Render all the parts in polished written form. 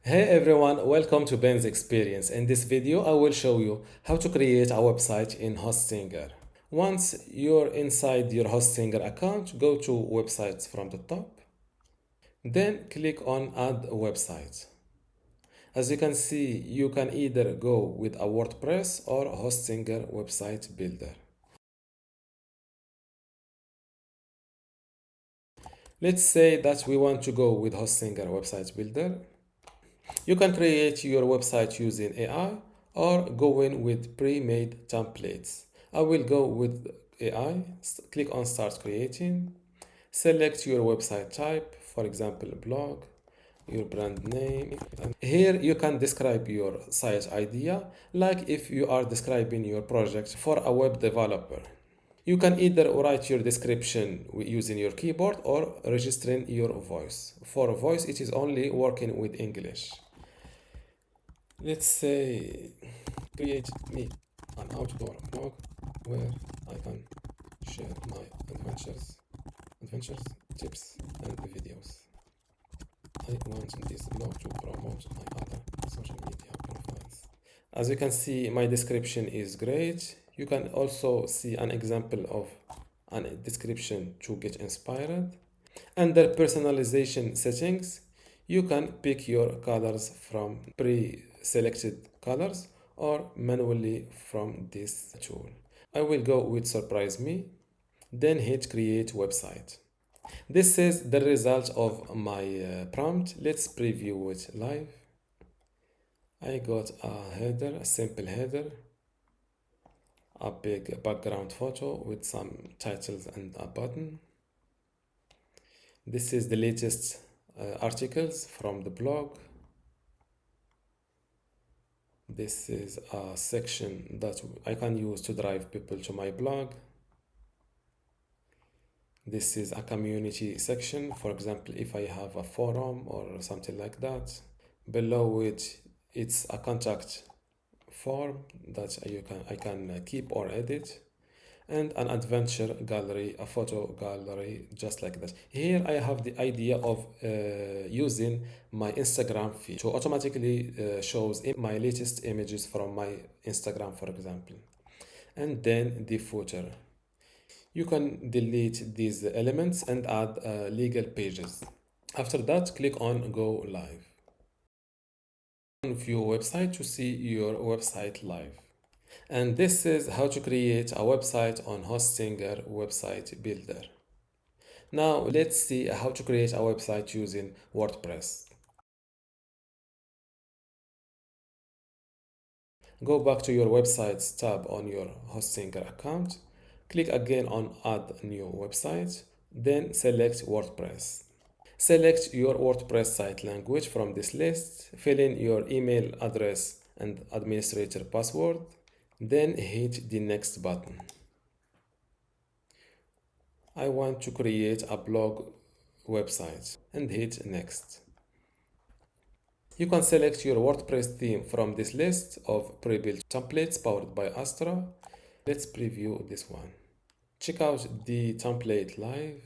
Hey everyone, welcome to Ben's Experience. In this video, I will show you how to create a website in Hostinger. Once you're inside your Hostinger account, go to Websites from the top. Then click on Add a Website. As you can see, you can either go with a WordPress or Hostinger website builder. Let's say that we want to go with Hostinger website builder. You can create your website using AI or go in with pre-made templates. I will go with AI. Click on Start Creating. Select your website type, for example, blog, your brand name. Here you can describe your site idea, like if you are describing your project for a web developer. You can either write your description using your keyboard or registering your voice. For voice, it is only working with English. Let's say create me an outdoor blog where I can share my adventures, tips, and videos. I want this blog to promote my other social media profiles. As you can see, my description is great. You can also see an example of a description to get inspired. Under personalization settings, you can pick your colors from pre-selected colors or manually from this tool. I will go with Surprise Me, then hit Create Website. This is the result of my prompt. Let's preview it live. I got a header, a simple header, a big background photo with some titles and a button. This is the latest articles from the blog. This is a section that I can use to drive people to my blog. This is a community section, for example, if I have a forum or something like that. Below it, it's a contact form that I can keep or edit, and an adventure gallery, a photo gallery, just like that. Here I have the idea of using my Instagram feed to automatically shows my latest images from my Instagram, for example. And then the footer. You can delete these elements and add legal pages. After that, click on Go Live. View website to see your website live. And this is how to create a website on Hostinger website builder. Now let's see how to create a website using WordPress. Go back to your websites tab on your Hostinger account. Click again on Add New Website, then select WordPress. Select your WordPress site language from this list. Fill in your email address and administrator password. Then hit the Next button. I want to create a blog website and hit Next. You can select your WordPress theme from this list of pre-built templates powered by Astra. Let's preview this one. Check out the template live.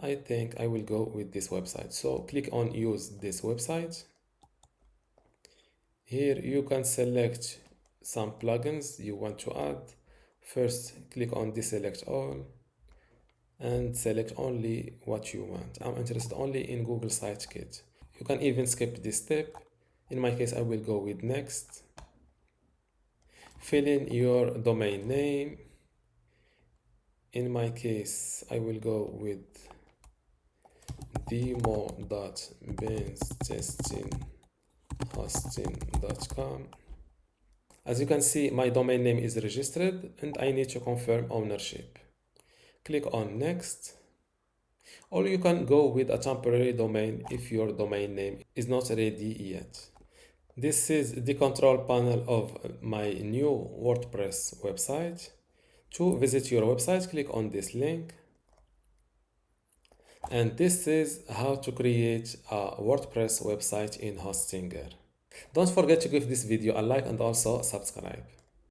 I think I will go with this website. So click on Use this website. Here you can select some plugins you want to add. First, click on Deselect All and select only what you want. I'm interested only in Google Site Kit. You can even skip this step. In my case, I will go with Next. Fill in your domain name. In my case, I will go with demo.benstestinghosting.com. As you can see, my domain name is registered and I need to confirm ownership. Click on Next. Or you can go with a temporary domain if your domain name is not ready yet. This is the control panel of my new WordPress website. To visit your website, click on this link. And this is how to create a WordPress website in Hostinger. Don't forget to give this video a like and also subscribe.